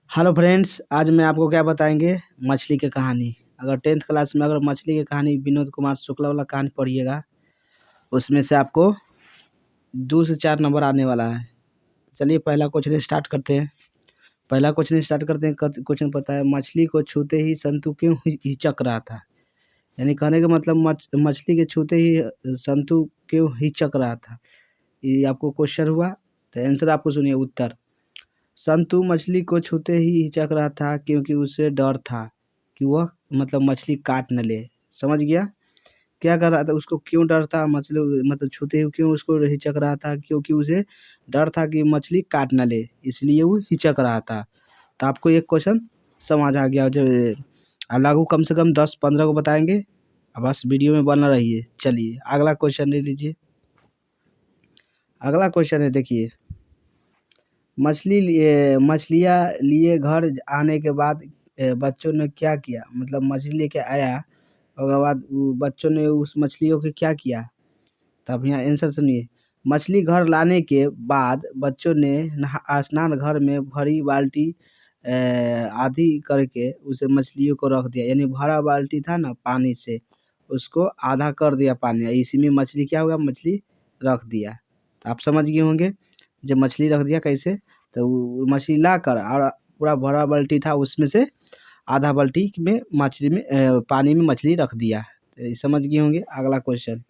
Hello friends, आज मैं आपको क्या बताएंगे मछली की कहानी। अगर 10th क्लास में अगर मछली की कहानी विनोद कुमार शुक्ला वाला कहानी पढ़िएगा, उसमें से आपको 2 से 4 नंबर आने वाला है। चलिए पहला क्वेश्चन स्टार्ट करते हैं। क्वेश्चन पता है, मछली को छूते ही संतु क्यों हिचक रहा था। यानी कहने का मतलब मछली के छूते ही संतु क्यों हिचक रहा था, ये आपको क्वेश्चन हुआ। तो आंसर आपको सुनिए। उत्तर, संतु मछली को छूते ही हिचक रहा था क्योंकि उसे डर था कि वह मछली काट न ले। समझ गया? क्या कर रहा था, उसको क्यों डर था, मछली छूते ही क्यों उसको हिचक रहा था, क्योंकि उसे डर था कि मछली काट न ले, इसलिए वो हिचक रहा था। तो आपको एक क्वेश्चन समझ आ गया। जो लागू कम से कम 10-15 को बताएंगे। अब बस वीडियो में बना रहिए। चलिए अगला क्वेश्चन ले लीजिए। अगला क्वेश्चन है, देखिए, मछलियाँ लिए घर आने के बाद बच्चों ने क्या किया। मछली लेके आया, उसके बाद बच्चों ने उस मछलियों के क्या किया। तब यहाँ आंसर सुनिए। मछली घर लाने के बाद बच्चों ने स्नान घर में भरी बाल्टी आधी करके उसे मछलियों को रख दिया। यानी भरा बाल्टी था ना पानी से, उसको आधा कर दिया पानी, इसी में मछली क्या होगा, मछली रख दिया। तो आप समझ गए होंगे जब मछली रख दिया कैसे। तो मछली ला कर और पूरा भरा बाल्टी था, उसमें से आधा बाल्टी में पानी में मछली रख दिया। तो समझ गए होंगे। अगला क्वेश्चन,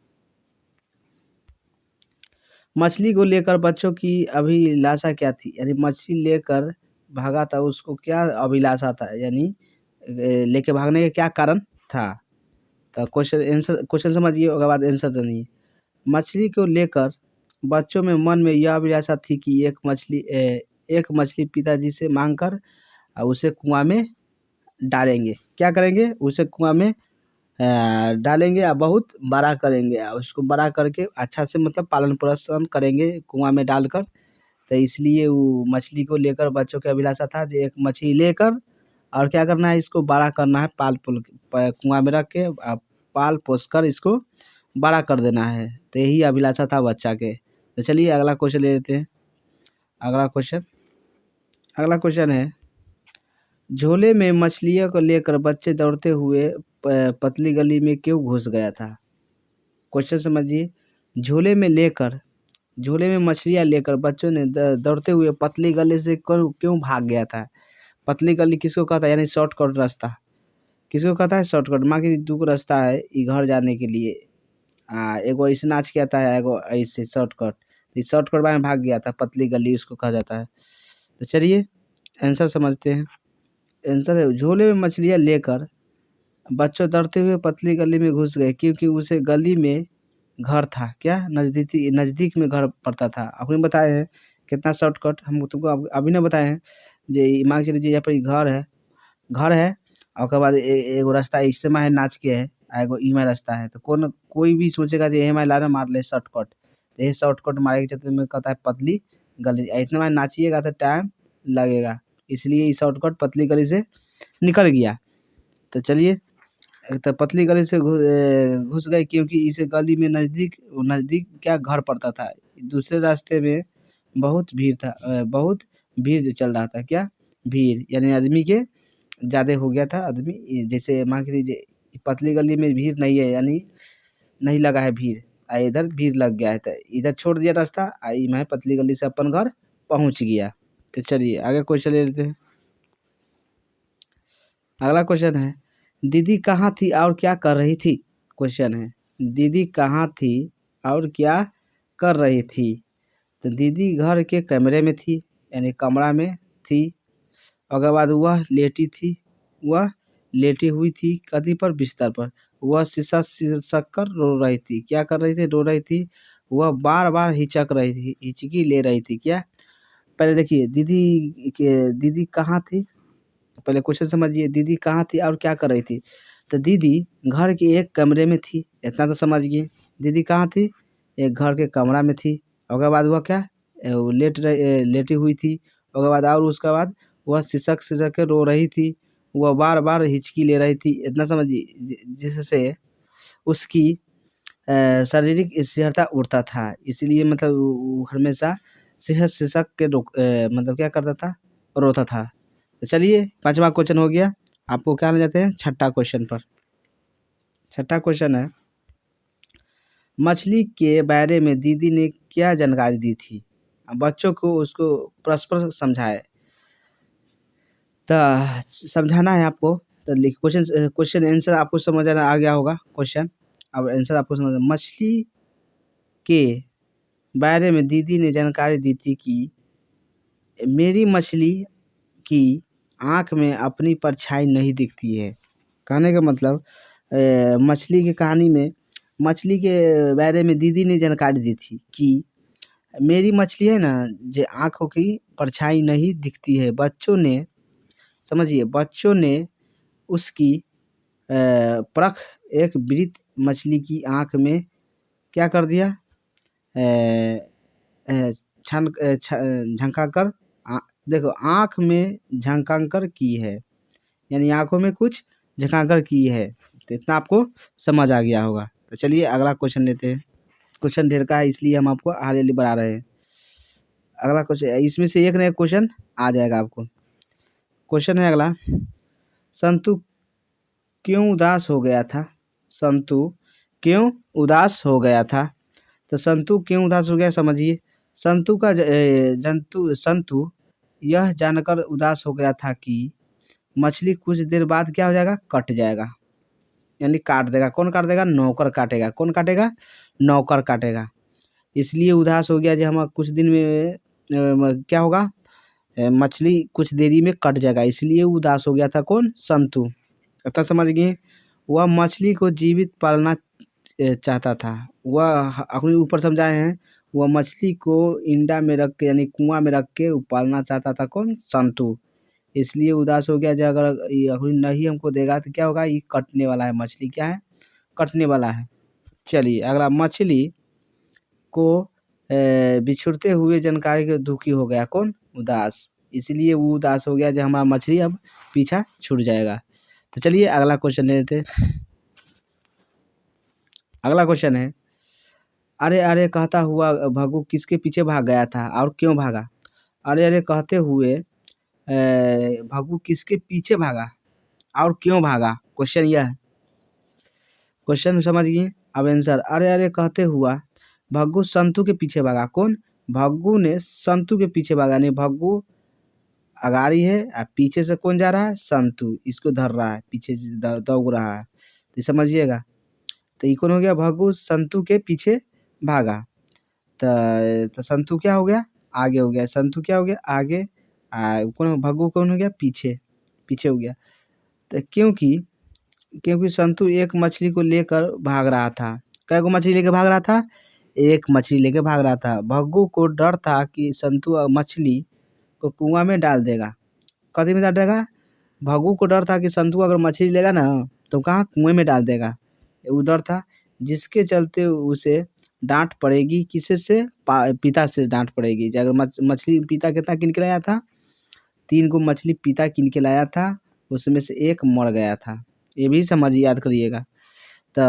मछली को लेकर बच्चों की अभिलाषा क्या थी। यानी मछली लेकर भागा था, उसको क्या अभिलाषा था, यानी लेके भागने का क्या कारण था। तो क्वेश्चन समझिए, उसके बाद आंसर सुनिए। मछली को लेकर बच्चों में मन में यह अभिलाषा थी कि एक मछली पिताजी से मांगकर उसे कुआं में डालेंगे। क्या करेंगे, उसे कुआं में डालेंगे और बहुत बड़ा करेंगे, और उसको बड़ा करके अच्छा से पालन पोषण करेंगे कुआं में डालकर। तो इसलिए वो मछली को लेकर बच्चों की अभिलाषा था कि एक मछली लेकर और क्या करना है, इसको बड़ा करना है, कुआं में रख के पाल पोस कर इसको बड़ा कर देना है। तो यही अभिलाषा था बच्चा के। तो चलिए अगला क्वेश्चन ले लेते हैं। अगला क्वेश्चन है, झोले में मछलियों को लेकर बच्चे दौड़ते हुए पतली गली में क्यों घुस गया था। क्वेश्चन समझिए। झोले में मछलियां लेकर बच्चों ने दौड़ते हुए पतली गली से क्यों भाग गया था। पतली गली किसको कहता है, यानी शॉर्टकट रास्ता किसको कहता है, शॉर्टकट। मान के दू रास्ता है ई घर जाने के लिए, एगो ऐसे नाच के आता है, एगो ऐसे शॉर्टकट। इस शॉर्टकट में भाग गया था, पतली गली उसको कहा जाता है। तो चलिए आंसर समझते हैं। आंसर है, झोले में मछलियां लेकर बच्चों दौड़ते हुए पतली गली में घुस गए क्योंकि उसे गली में घर था। क्या नजदीक में घर पड़ता था। आपने बताए हैं कितना शॉर्टकट, हम तुमको अभी ना बताए हैं। जे मान के चलिए यहाँ पर घर है और उसके बाद एगो रास्ता इससे में है, नाच के है, एगो ई में रास्ता है। तो कोई भी सोचेगा कि ये में लाना मार ले शॉर्टकट। तो ये शॉर्टकट मारे के चलते में कहता है पतली गली। इतना में नाचिएगा तो टाइम लगेगा, इसलिए ये शॉर्टकट पतली गली से निकल गया। तो चलिए, तो पतली गली से घुस गए क्योंकि इस गली में नज़दीक क्या घर पड़ता था। दूसरे रास्ते में बहुत भीड़ चल रहा था। क्या भीड़, यानी आदमी के ज़्यादा हो गया था। आदमी जैसे मान के लीजिए पतली गली में भीड़ नहीं है, यानी नहीं लगा है भीड़, इधर भीड़ लग गया है, तो इधर छोड़ दिया रास्ता, मैं पतली गली से अपन घर पहुँच गया। तो चलिए आगे क्वेश्चन ले लेते हैं। अगला क्वेश्चन है, दीदी कहाँ थी और क्या कर रही थी। क्वेश्चन है, दीदी कहाँ थी और क्या कर रही थी। तो दीदी घर के कमरे में थी, यानी कमरा में थी। उसके बाद वह लेटी हुई थी कदी पर, बिस्तर पर। वह सिसक कर रो रही थी। क्या कर रही थी, रो रही थी। वह बार बार हिचकी ले रही थी। क्या, पहले देखिए दीदी कहाँ थी। पहले क्वेश्चन समझिए, दीदी कहाँ थी और क्या कर रही थी। तो दीदी घर के एक कमरे में थी, इतना तो समझ गए। दीदी कहाँ थी, एक घर के कमरा में थी। उसके बाद वह क्या, वो लेटी हुई थी। उसके बाद वह सिसक सिसक के रो रही थी। वह बार बार हिचकी ले रही थी, इतना समझिए, जिससे उसकी शारीरिक स्थिरता उड़ता था। इसलिए वो हमेशा सिसक के क्या करता था, रोता था। तो चलिए 5वां क्वेश्चन हो गया। आपको क्या ले जाते हैं छठा क्वेश्चन पर। छठा क्वेश्चन है, मछली के बारे में दीदी ने क्या जानकारी दी थी? बच्चों को उसको परस्पर समझाए। तो समझाना है आपको। तो क्वेश्चन क्वेश्चन आंसर आपको समझ आ गया होगा क्वेश्चन। अब आंसर आपको समझ। मछली के बारे में दीदी ने जानकारी दी थी कि मेरी मछली की आँख में अपनी परछाई नहीं दिखती है। कहने का मतलब मछली की कहानी में मछली के बारे में दीदी ने जानकारी दी थी कि मेरी मछली है ना, जो आँखों की परछाई नहीं दिखती है। बच्चों ने समझिए, बच्चों ने उसकी परख एक वृत्त मछली की आँख में क्या कर दिया, झंकाकर देखो आँख में झंकाकर की है, यानी आँखों में कुछ झंकाकर की है। तो इतना आपको समझ आ गया होगा। तो चलिए अगला क्वेश्चन लेते हैं। क्वेश्चन ढेर का है इसलिए हम आपको आगे बढ़ा रहे हैं। अगला क्वेश्चन, इसमें से एक ना एक क्वेश्चन आ जाएगा आपको। क्वेश्चन है अगला, संतु क्यों उदास हो गया था? संतु क्यों उदास हो गया था? तो संतु क्यों उदास हो गया समझिए। संतु यह जानकर उदास हो गया था कि मछली कुछ देर बाद क्या हो जाएगा, कट जाएगा, यानी काट देगा। कौन काट देगा? नौकर काटेगा। कौन काटेगा? नौकर काटेगा। इसलिए उदास हो गया जो हम कुछ दिन में क्या होगा, मछली कुछ देरी में कट जाएगा, इसलिए उदास हो गया था। कौन? संतु। कथा समझ गए। वह मछली को जीवित पालना चाहता था। वह अपने ऊपर समझाए हैं, वह मछली को इंडा में रख के यानी कुआं में रख के पालना चाहता था। कौन? संतु। इसलिए उदास हो गया जो अगर ये नहीं हमको देगा तो क्या होगा, ये कटने वाला है। मछली क्या है? कटने वाला है। चलिए अगला, मछली को बिछुड़ते हुए जानकारी के दुखी हो गया। कौन? उदास। इसलिए वो उदास हो गया जो हमारा मछली अब पीछा छूट जाएगा। तो चलिए अगला क्वेश्चन ले लेते हैं। अगला क्वेश्चन है, अरे अरे कहता हुआ भग्गू किसके पीछे भाग गया था और क्यों भागा? अरे अरे कहते हुए भग्गू किसके पीछे भागा और क्यों भागा? क्वेश्चन यह है। क्वेश्चन समझ गए। अब आंसर, अरे अरे कहते हुआ भग्गू संतु के पीछे भागा। कौन? भग्गू ने संतु के पीछे भागा। नहीं, भग्गू अगाड़ी है और पीछे से कौन जा रहा है? संतु इसको धर रहा है, पीछे से दौड़ रहा है। तो समझिएगा। तो ये कौन हो गया? भग्गू संतु के पीछे भागा। तो संतु क्या हो गया? आगे हो गया। संतु क्या हो गया? आगे। कौन? भग्गू कौन हो गया? पीछे। पीछे हो गया। तो क्योंकि संतु एक मछली को लेकर भाग रहा था। कै को मछली लेकर भाग रहा था? एक मछली लेकर भाग रहा था। भग्गू को डर था कि संतु मछली को कुआं में डाल देगा। कथी में डाल देगा? भग्गू को डर था कि संतु अगर मछली लेगा ना तो कहाँ, कुएं में डाल देगा। वो डर था, जिसके चलते उसे डांट पड़ेगी। किसे से? पिता से डांट पड़ेगी। अगर मछली पिता कितना किन के लाया था? 3 को मछली पिता किन के लाया था, उसमें से एक मर गया था। ये भी समझ याद करिएगा। तो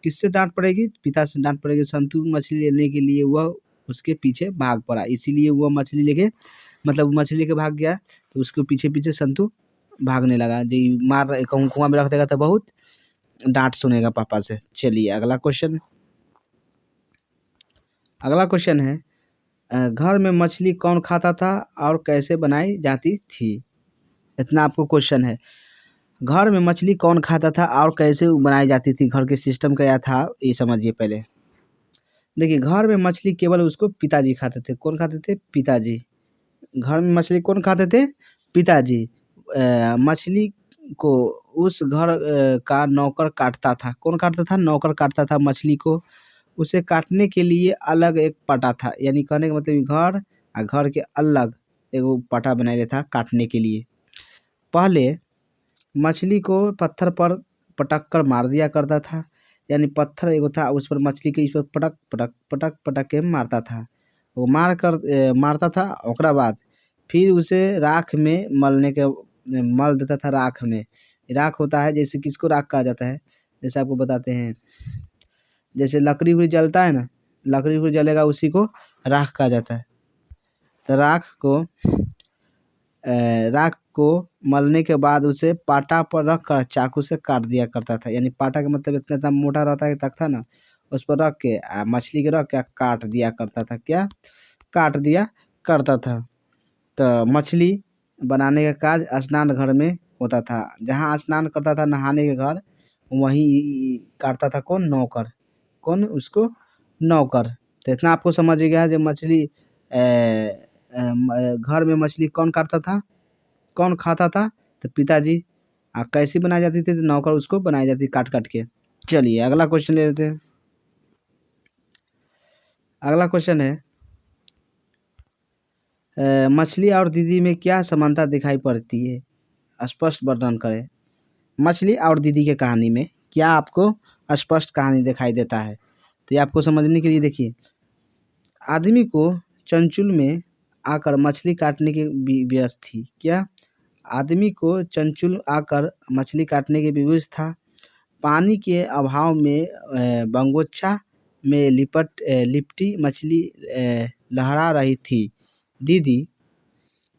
किससे डांट पड़ेगी? पिता से डांट पड़ेगी। संतु मछली लेने के लिए वह उसके पीछे भाग पड़ा, इसीलिए वह मछली लेके मतलब मछली लेके भाग गया। तो उसके पीछे पीछे संतु भागने लगा। जी मार कहूँ कुआं में रख देगा तो बहुत डांट सुनेगा पापा से। चलिए अगला क्वेश्चन। अगला क्वेश्चन है, घर में मछली कौन खाता था और कैसे बनाई जाती थी? इतना आपको क्वेश्चन है। घर में मछली कौन खाता था और कैसे बनाई जाती थी, घर के सिस्टम क्या था, ये समझिए पहले। देखिए, घर में मछली केवल उसको पिताजी खाते थे। कौन खाते थे? पिताजी। घर में मछली कौन खाते थे? पिताजी। मछली को उस घर का नौकर काटता था। कौन काटता था? नौकर काटता था मछली को। उसे काटने के लिए अलग एक पटा था, यानी कहने का मतलब घर और घर के अलग एगो पटा बनाया था काटने के लिए। पहले मछली को पत्थर पर पटक कर मार दिया करता था, यानी पत्थर एगो था उस पर मछली के इस पर पटक पटक पटक पटक के मारता था। वो मारता था, ओकरा बाद फिर उसे राख में मल देता था। राख में, राख होता है जैसे किसको राख कहा जाता है, जैसे आपको बताते हैं, जैसे लकड़ी उकड़ी जलता है ना, लकड़ी उकड़ी जलेगा उसी को राख कहा जाता है। तो राख को राख को मलने के बाद उसे पाटा पर रख कर चाकू से काट दिया करता था। यानी पाटा का मतलब इतना मोटा रहता है तख्ता ना, उस पर रख के मछली के रख के काट दिया करता था। क्या काट दिया करता था। तो मछली बनाने का कार्य स्नान घर में होता था। जहाँ स्नान करता था नहाने के घर, वहीं काटता था कौन? नौकर। कौन? उसको नौकर। तो इतना आपको समझ गया जो मछली घर में मछली कौन काटता था, कौन खाता था? तो पिताजी। कैसी बनाई जाती थी? तो नौकर उसको बनाई जाती काट काट के। चलिए अगला क्वेश्चन ले लेते हैं। अगला क्वेश्चन है मछली और दीदी में क्या समानता दिखाई पड़ती है? स्पष्ट वर्णन करें। मछली और दीदी के कहानी में क्या आपको स्पष्ट कहानी दिखाई देता है? तो ये आपको समझने के लिए देखिए, आदमी को चंचुल में आकर मछली काटने की व्यस्त थी। क्या? आदमी को चंचुल आकर मछली काटने की विवश था। पानी के अभाव में बंगोच्छा में लिपटी मछली लहरा रही थी। दीदी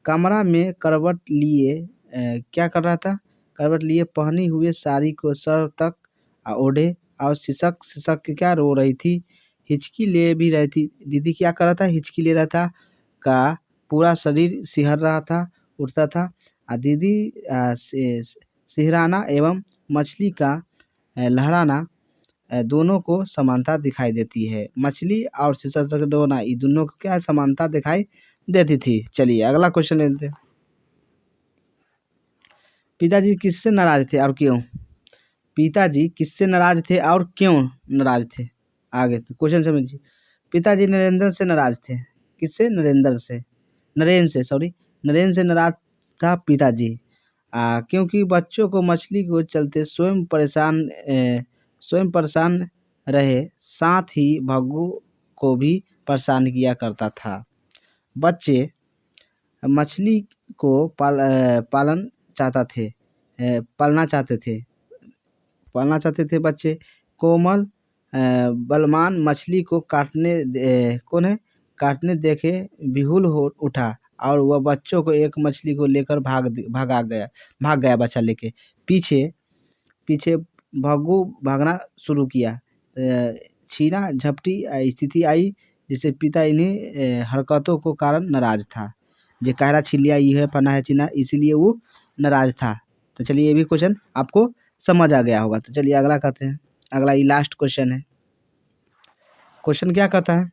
कमरा में करवट लिए क्या कर रहा था? करवट लिए पहनी हुए साड़ी को सर तक ओढ़े और सिसक सिसक के क्या रो रही थी, हिचकी ले भी रही थी। दीदी क्या कर रहा था? हिचकी ले रहा था। का पूरा शरीर सिहर रहा था, उठता था। दीदी सिहराना एवं मछली का लहराना दोनों को समानता दिखाई देती है। मछली और सिसक डोना, ये दोनों को क्या समानता दिखाई देती थी। चलिए अगला क्वेश्चन लेते हैं। पिताजी किससे नाराज थे और क्यों? पिताजी किससे नाराज थे और क्यों नाराज थे? आगे तो क्वेश्चन समझिए। पिताजी नरेंद्र से नाराज थे। किससे? नरेंद्र से। नरेंद्र से नाराज था पिताजी क्योंकि बच्चों को मछली को चलते स्वयं परेशान रहे, साथ ही भग्गू को भी परेशान किया करता था। बच्चे मछली को पालना चाहते थे। बच्चे कोमल बलवान मछली को काटने देखे विहुल हो उठा और वह बच्चों को एक मछली को लेकर भाग गया बच्चा लेके। पीछे भग्गू भागना शुरू किया। छीना झपटी स्थिति आई जिससे पिता इन्हें हरकतों को कारण नाराज था। जो कहरा छिलिया ये है पना है चीना, इसीलिए वो नाराज था। तो चलिए ये भी क्वेश्चन आपको समझ आ गया होगा। तो चलिए अगला कहते हैं। अगला ये लास्ट क्वेश्चन है। क्वेश्चन क्या कहता है?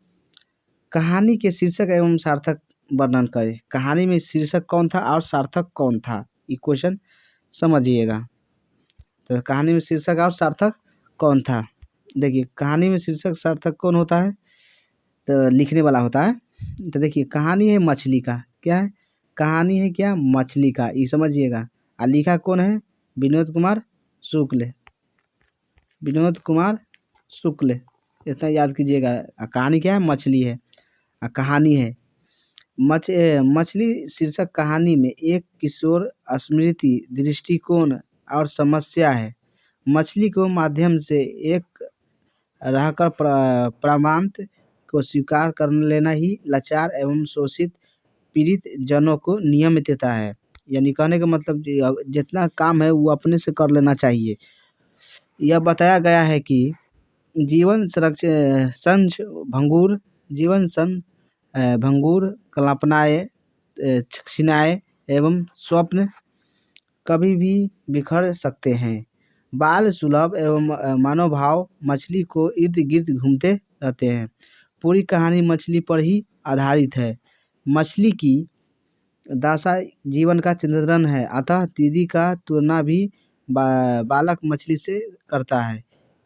कहानी के शीर्षक एवं सार्थक वर्णन करें। कहानी में शीर्षक कौन था और सार्थक कौन था? ये क्वेश्चन समझिएगा। तो कहानी में शीर्षक और सार्थक कौन था? देखिए कहानी में शीर्षक सार्थक कौन होता है? तो लिखने वाला होता है। तो देखिए कहानी है मछली का। क्या है? कहानी है क्या? मछली का, ये समझिएगा। और लिखा कौन है? विनोद कुमार शुक्ल। इतना याद कीजिएगा। कहानी क्या है? मछली है। कहानी है मछली। शीर्षक कहानी में एक किशोर स्मृति दृष्टिकोण और समस्या है। मछली को माध्यम से एक रहकर प्रामांत को स्वीकार कर लेना ही लाचार एवं शोषित पीड़ित जनों को नियम देता है। यानी कहने का मतलब जितना काम है वो अपने से कर लेना चाहिए। यह बताया गया है कि जीवन भंगुर कल्पनाएं क्षीणाएं एवं स्वप्न कभी भी बिखर सकते हैं। बाल सुलभ एवं मानवभाव मछली को इर्द गिर्द घूमते रहते हैं। पूरी कहानी मछली पर ही आधारित है। मछली की दशा जीवन का चित्रण है, अतः दीदी का तुलना भी बालक मछली से करता है।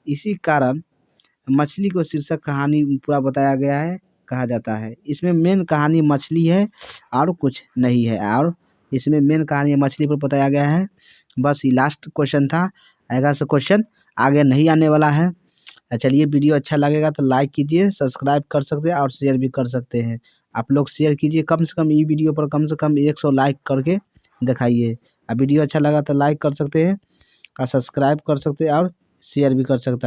इसी कारण मछली को शीर्षक कहानी पूरा बताया गया है कहा जाता है। इसमें मेन कहानी मछली है और कुछ नहीं है, और इसमें मेन कहानी मछली पर बताया गया है। बस ये लास्ट क्वेश्चन था। आएगा से क्वेश्चन आगे नहीं आने वाला है। चलिए वीडियो अच्छा लगेगा तो लाइक कीजिए, सब्सक्राइब कर सकते हैं और शेयर भी कर सकते हैं। आप लोग शेयर कीजिए, कम से कम ये वीडियो पर कम से कम 100 लाइक करके दिखाइए। वीडियो अच्छा लगा तो लाइक कर सकते हैं और सब्सक्राइब कर सकते हैं और शेयर भी कर सकते हैं।